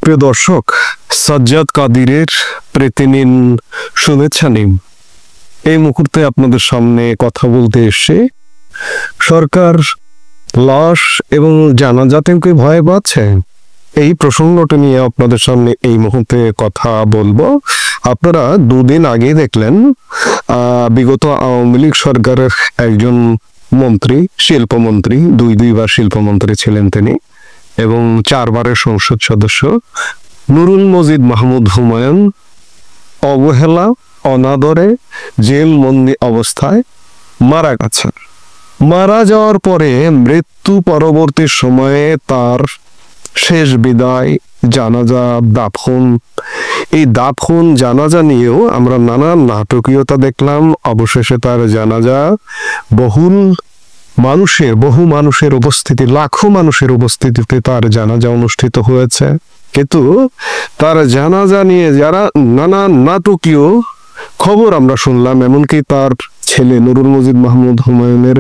প্রিয় দর্শক, সাজ্জাদ কাদিরের প্রীতি নিন, শুভেচ্ছা নিন। এই মুহূর্তে আপনাদের সামনে কথা বলতে এসে সরকার লাশ এবং জানাজাতে কি ভয় পাচ্ছে, এই প্রসঙ্গটা নিয়ে আপনাদের সামনে এই মুহূর্তে কথা বলবো। আপনারা দুদিন আগে দেখলেন বিগত আওয়ামী লীগ সরকারের একজন মন্ত্রী, শিল্পমন্ত্রী, দুইবার শিল্পমন্ত্রী ছিলেন তিনি এবং 4 বারের সংসদ সদস্য নুরুল মজিদ মাহমুদ হুমায়ুন অবহেলা অনাদরে জেলবন্দি অবস্থায় মারা গেছেন। মারা যাওয়ার পরে মৃত্যু পরবর্তী সময়ে তার শেষ বিদায়, জানাজা, দাফন, এই দাফন জানাজা নিয়েও আমরা নানান নাটকীয়তা দেখলাম। অবশেষে তার জানাজা বহু মানুষের উপস্থিতি, লাখো মানুষের উপস্থিতিতে তার জানাজা অনুষ্ঠিত হয়েছে। কিন্তু তার জানাজা নিয়ে যারা নানান নাটকীয় খবর আমরা শুনলাম, এমনকি তার ছেলে নুরুল মজিদ মাহমুদ হুমায়ুনের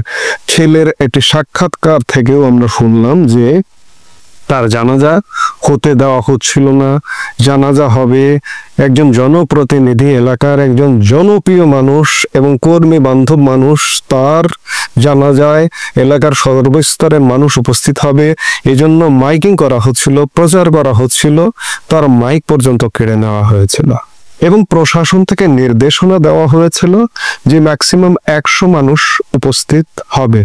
ছেলের একটি সাক্ষাৎকার থেকেও আমরা শুনলাম যে তার জানাজা হতে দেওয়া হচ্ছিল না। জানাজা হবে একজন জনপ্রতিনিধি, এলাকার একজন জনপ্রিয় মানুষ এবং কর্মী বান্ধব মানুষ, তার জানাজায় এলাকার সর্বস্তরের মানুষ উপস্থিত হবে, এজন্য মাইকিং করা হচ্ছিল, প্রচার করা হচ্ছিল। তার মাইক পর্যন্ত কেড়ে নেওয়া হয়েছিল এবং প্রশাসন থেকে নির্দেশনা দেওয়া হয়েছিল যে ম্যাক্সিমাম 100 মানুষ উপস্থিত হবে,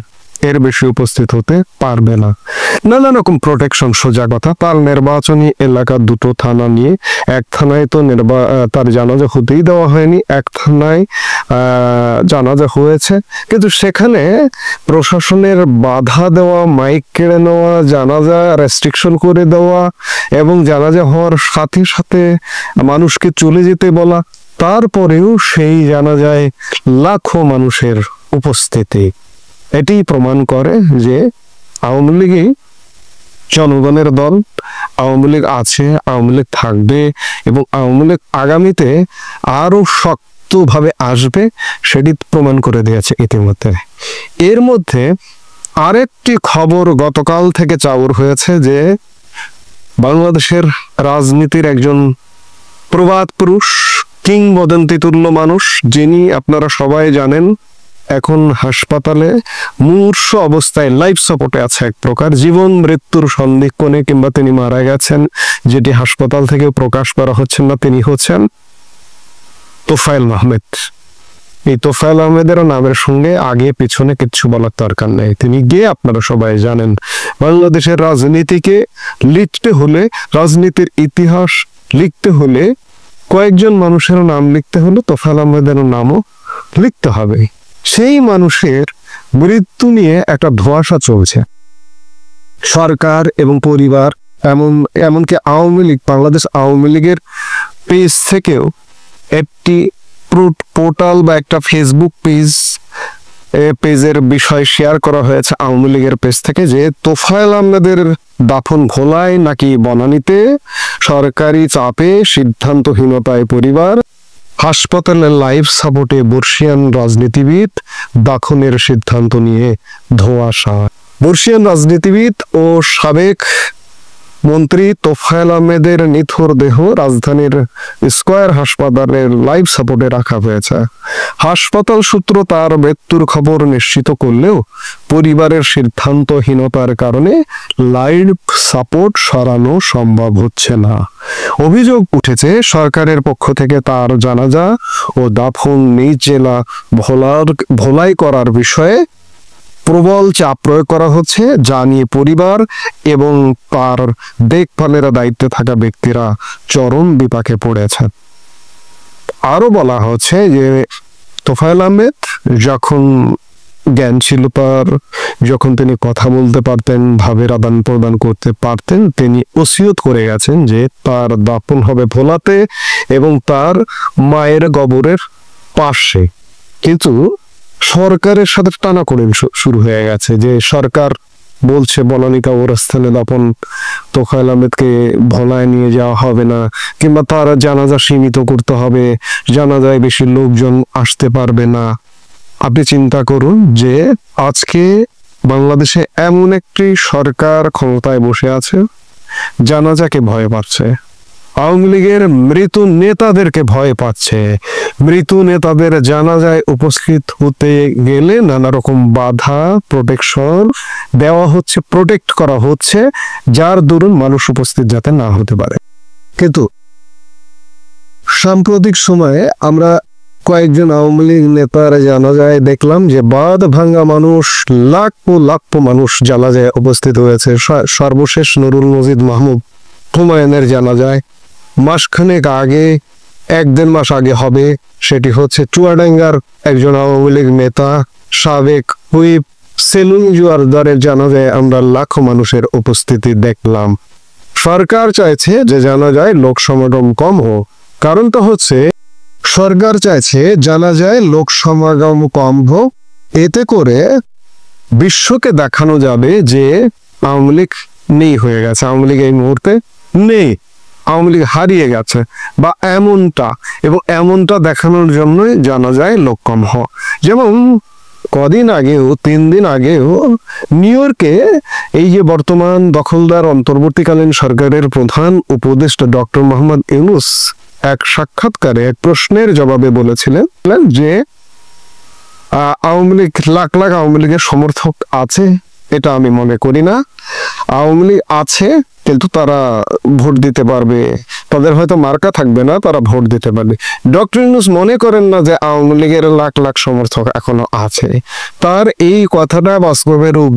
এর বেশি উপস্থিত হতে পারবে না। নানা রকম প্রোটেকশন, সোজা কথা। তার নির্বাচনী এলাকা 2টো থানা নিয়ে, এক থানায় তো তার জানাজা হতেই দেওয়া হয়নি, এক থানায় জানাজা হয়েছে। কিন্তু সেখানে প্রশাসনের বাধা দেওয়া, মাইক কেড়ে নেওয়া, জানাজা রেস্ট্রিকশন করে দেওয়া এবং জানাজা হওয়ার সাথে সাথে মানুষকে চলে যেতে বলা, তারপরেও সেই জানাজায় লাখো মানুষের উপস্থিতি। এটি প্রমাণ করে যে আওয়ামী লীগই জনগণের দল, আওয়ামী লীগ আছে, আওয়ামী লীগ থাকবে এবং আওয়ামী লীগ আগামীতে আরো শক্তভাবে আসবে, সেটি প্রমাণ করে দিয়েছে ইতিমধ্যে। এর মধ্যে আরেকটি খবর গতকাল থেকে চাউর হয়েছে যে বাংলাদেশের রাজনীতির একজন প্রবাদ পুরুষ, কিংবদন্তি তুল্য মানুষ, যিনি আপনারা সবাই জানেন এখন হাসপাতালে মূর্ছ অবস্থায় লাইফ সাপোর্টে আছে, এক প্রকার জীবন মৃত্যুর সন্ধিক্ষণে, কিংবা তিনি মারা গেছেন, যেটি হাসপাতাল থেকে প্রকাশ করা হচ্ছে না। তিনি হচ্ছেন তোফায়েল আহমেদ। এই তোফায়েল আহমেদের নামের সঙ্গে আগে পিছনে কিচ্ছু বলার দরকার নেই। তিনি গিয়ে আপনারা সবাই জানেন, বাংলাদেশের রাজনীতিকে লিখতে হলে, রাজনীতির ইতিহাস লিখতে হলে, কয়েকজন মানুষের নাম লিখতে হলে তোফায়েল আহমেদের নামও লিখতে হবে। সেই মানুষের মৃত্যু নিয়ে একটা ধোঁয়াশা চলছে। সরকার এবং পরিবার, এমনকি আওয়ামী লীগ, বাংলাদেশ আওয়ামী লীগের পেজ থেকেও একটি পোর্টাল বা একটা ফেসবুক পেজের বিষয় শেয়ার করা হয়েছে আওয়ামী লীগের পেজ থেকে, যে তোফায়েল আহমেদের দাফন ভোলায় নাকি বনানীতে, সরকারি চাপে, সিদ্ধান্তহীনতায় পরিবার, হাসপাতালে লাইফ সাপোর্টে বর্ষিয়ান রাজনীতিবিদ, দাফনের সিদ্ধান্ত নিয়ে ধোঁয়াশা। বর্ষিয়ান রাজনীতিবিদ ও সাবেক মন্ত্রী তোফায়েল আহমেদের নিথর দেহ রাজধানীর স্কয়ার হাসপাতালের লাইফ সাপোর্টে রাখা হয়েছে। হাসপাতাল সূত্র তার মৃত্যুর খবর নিশ্চিত করলেও পরিবারের সিদ্ধান্তহীনতার কারণে লাইফ সাপোর্ট সরানো সম্ভব হচ্ছে না। অভিযোগ উঠেছে সরকারের পক্ষ থেকে তার জানাজা ও দাফন নিজ জেলা ভোলাই করার বিষয়ে প্রবল চাপ প্রয়োগ করা হচ্ছে, যা নিয়ে পরিবার এবং তার দেখভালের দায়িত্বে থাকা ব্যক্তিরা চরম বিপাকে পড়েছেন। আরো বলা হচ্ছে যে তোফায়েল আহমেদ যখন জ্ঞান ছিল তার, যখন তিনি কথা বলতে পারতেন, ভাবের আদান প্রদান করতে পারতেন, তিনি ওসিয়ত করে গেছেন যে তার দাফন হবে ভোলাতে এবং তার মায়ের কবরের পাশে। কিন্তু সরকারের সাথে টানাপোড়েন শুরু হয়ে গেছে, যে সরকার বলছে বনানী কবরস্থানে দাফন তোফায়েল আহমেদকে ভোলায় নিয়ে যাওয়া হবে না, কিংবা তার জানাজা সীমিত করতে হবে, জানাজায় বেশি লোকজন আসতে পারবে না। আপনি চিন্তা করুন যে আজকে বাংলাদেশে এমন একটি সরকার ক্ষমতায় বসে আছে, জানাজাকে ভয় পাচ্ছে, আওয়ামী লীগের মৃত নেতাদেরকে ভয় পাচ্ছে। মৃত নেতাদের জানাজায় উপস্থিত হতে গেলে নানা রকম বাধা প্রোটেকশন দেওয়া হচ্ছে, প্রোটেক্ট করা হচ্ছে, যার দরুন মানুষ উপস্থিত যাতে না হতে পারে। কিন্তু সাম্প্রতিক সময়ে আমরা কয়েকজন আওয়ামী লীগ নেতার জানাজায় দেখলাম যে বাদ ভাঙ্গা মানুষ, লাখো মানুষ জানাজায় উপস্থিত হয়েছে। সর্বশেষ নুরুল মজিদ মাহমুদ হুমায়ুনের জানাজায় মাসখানেক আগে, 1-1.5 মাস আগে হবে, সেটি হচ্ছে চুয়াডাঙ্গার একজন আওয়ামী লীগ নেতা সাবেক হুইপ সেলুন জোয়ারদারের জানাজায় আমরা লাখো মানুষের উপস্থিতি দেখলাম। সরকার চাইছে যে জানাজায় লোক সমাগম কম হোক। কারণটা হচ্ছে সরকার চাইছে জানাজায় লোক সমাগম কম হোক, এতে করে বিশ্বকে দেখানো যাবে যে আওয়ামী লীগ নেই হয়ে গেছে, আওয়ামী লীগ এই মুহূর্তে নেই, আওয়ামী লীগ হারিয়ে গেছে বা এমনটা দেখানোর জন্যই জানাজায় লোক কম হয়। যেমন কদিন আগেও 3 দিন আগেও নিউ ইয়র্কে এই যে বর্তমান দখলদার অন্তর্বর্তীকালীন সরকারের প্রধান উপদেষ্টা ডক্টর মোহাম্মদ ইউনূস এক সাক্ষাৎকারে এক প্রশ্নের জবাবে বলেছিলেন যে আওয়ামী লীগ, লাখ আওয়ামী লীগের সমর্থক আছে এটা আমি মনে করি না। আওয়ামী লীগ আছে কিন্তু তারা ভোট দিতে পারবে, তাদের হয়তো মার্কা থাকবে না, তারা ভোট দিতে পারবে। ডক্টর ইউনূস মনে করেন না যে আওয়ামী লীগের লাখ সমর্থক এখনো আছে। তার এই কথাটা বাস্তবে রূপ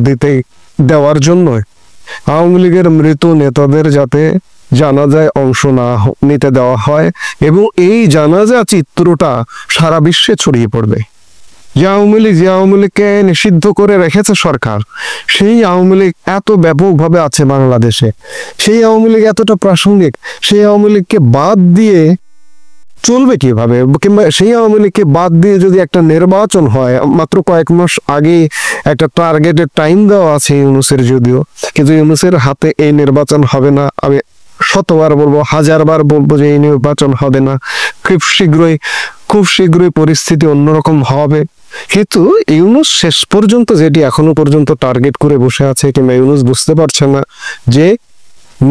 দেওয়ার জন্য আওয়ামী লীগের মৃত নেতাদের যাতে জানাজায় অংশ না নিতে দেওয়া হয় এবং এই জানাজা চিত্রটা সারা বিশ্বে ছড়িয়ে পড়বে। যে আওয়ামী লীগকে নিষিদ্ধ করে রেখেছে সরকার, সেই আওয়ামী লীগ এত ব্যাপকভাবে আছে বাংলাদেশে, সেই আওয়ামী লীগ এতটা প্রাসঙ্গিক, সেই আওয়ামী লীগকে বাদ দিয়ে চলবে কিভাবে? কিংবা সেই আওয়ামী লীগকে বাদ দিয়ে যদি একটা নির্বাচন হয়, মাত্র কয়েক মাস আগে একটা টার্গেটেড টাইম দেওয়া আছে ইউনূসের, যদিও কিন্তু ইউনূসের হাতে এই নির্বাচন হবে না। আমি 100বার বলবো, 1000বার বলবো যে এই নির্বাচন হবে না। খুব শীঘ্রই পরিস্থিতি অন্যরকম হবে। কিন্তু ইউনূস শেষ পর্যন্ত যেটি এখনো পর্যন্ত টার্গেট করে বসে আছে, কিংবা ইউনূস বুঝতে পারছে না যে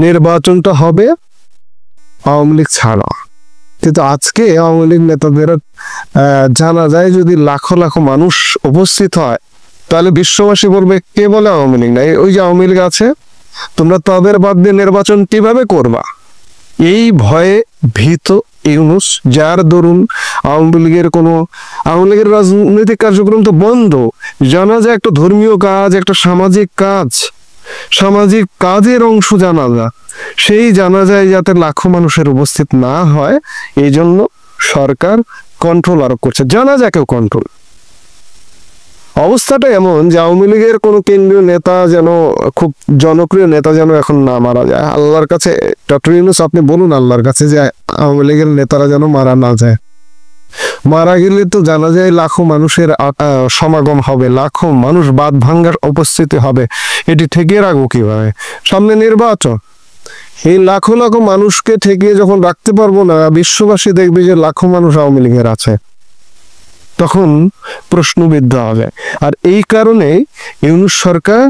নির্বাচনটা হবে আওয়ামী লীগ ছাড়া। কিন্তু আজকে আওয়ামী লীগ নেতাদের জানা যায় যদি লাখো মানুষ উপস্থিত হয়, তাহলে বিশ্ববাসী বলবে কে বলে আওয়ামী লীগ নাই, ওই যে আওয়ামী লীগ আছে, তোমরা তাদের বাদ দিয়ে নির্বাচন কিভাবে করবা? এই ভয়ে ভীত ইউনূস, যার দরুন আওয়ামী লীগের রাজনৈতিক কার্যক্রম তো বন্ধ। জানাজা একটা ধর্মীয় কাজ, একটা সামাজিক কাজের অংশ জানাজা। সেই জানাজায় যাতে লাখো মানুষের উপস্থিত না হয়, এই জন্য সরকার কন্ট্রোল আরোপ করছে, জানাজাকেও কন্ট্রোল। অবস্থাটা এমন যে আওয়ামী লীগের কোনো কেন্দ্রীয় নেতা যেন, খুব জনপ্রিয় নেতা যেন এখন না মারা যায়। আল্লাহর কাছে ডক্টর ইউনূস আপনি বলুন আল্লাহর কাছে যে আওয়ামী লীগের নেতারা যেন মারা না যায়। মারা গেলে তো জানা যায় লাখো মানুষের সমাগম হবে, লাখো মানুষ বাদ ভাঙ্গার উপস্থিতি হবে, এটি ঠেকিয়ে রাখবো কিভাবে? সামনে নির্বাচন, এই লাখো মানুষকে ঠেকিয়ে যখন রাখতে পারবো না, বিশ্ববাসী দেখবে যে লাখো মানুষ আওয়ামী লীগের আছে, তখন প্রশ্নবিদ্ধ হবে। আর এই কারণে ইউনূস সরকার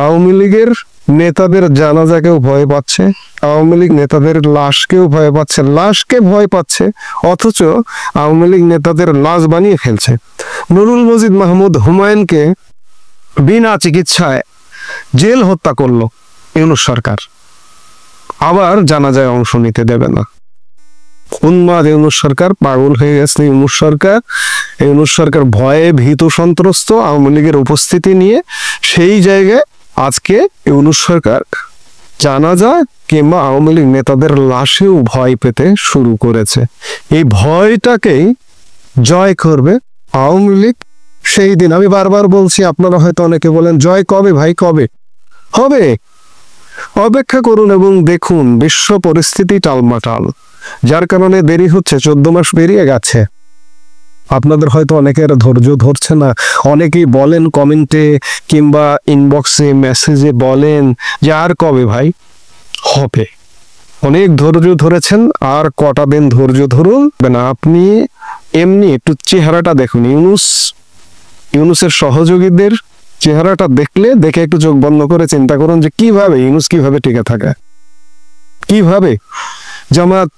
আওয়ামী লীগের নেতাদের জানাজাকেও ভয় পাচ্ছে, আওয়ামী লীগ নেতাদের লাশকেও ভয় পাচ্ছে, লাশকে ভয় পাচ্ছে, অথচ আওয়ামী লীগ নেতাদের লাশ বানিয়ে ফেলছে। নুরুল মজিদ মাহমুদ হুমায়ুনকে বিনা চিকিৎসায় জেল হত্যা করলো ইউনূস সরকার, আবার জানাজায় অংশ নিতে দেবে না। উন্মাদ ইউনূস সরকার, পাগল হয়ে গেছে ইউনূস সরকার ভয়ে ভীত সন্ত্রস্ত আওয়ামী লীগের উপস্থিতি নিয়ে। সেই জায়গায় আজকে ইউনূস সরকার জানাজা কিংবা আওয়ামী লীগ নেতাদের লাশেও ভয় পেতে শুরু করেছে। এই ভয়টাকেই জয় করবে আওয়ামী লীগ সেই দিন। আমি বারবার বলছি, আপনারা হয়তো অনেকে বলেন জয় কবে ভাই, কবে হবে? অপেক্ষা করুন এবং দেখুন বিশ্ব পরিস্থিতি টালমাটাল, যার কারণে দেরি হচ্ছে, 14 মাস পেরিয়ে গেছে। আপনাদের হয়তো অনেকের ধৈর্য ধরছে না, অনেকেই বলেন কমেন্টে কিংবা ইনবক্সে মেসেজে বলেন যে আর কবে ভাই হবে। অনেক ধৈর্য ধরেছেন, আর কটা দিন ধৈর্য ধরুন না। আপনি এমনি একটু চেহারাটা দেখুন, ইউনূসের সহযোগীদের চেহারাটা দেখে একটু চোখ বন্ধ করে চিন্তা করুন যে ইউনূস কিভাবে টিকে থাকে, কিভাবে জামাত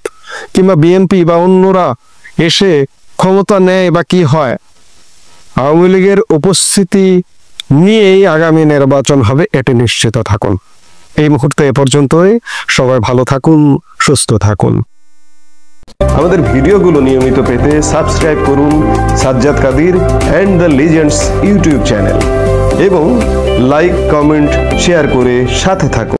কিংবা বিএনপি বা অন্যরা এসে ক্ষমতা নেয় বা কি হয়, আওয়ামী লীগের উপস্থিতি নিয়েই আগামী নির্বাচন হবে, এটি নিশ্চিত থাকুন। এই মুহূর্তে এ পর্যন্তই। সবাই ভালো থাকুন, সুস্থ থাকুন। আমাদের ভিডিওগুলো নিয়মিত পেতে সাবস্ক্রাইব করুন Sajjad Kadir and the legends YouTube channel এবং লাইক, কমেন্ট, শেয়ার করে সাথে থাকুন।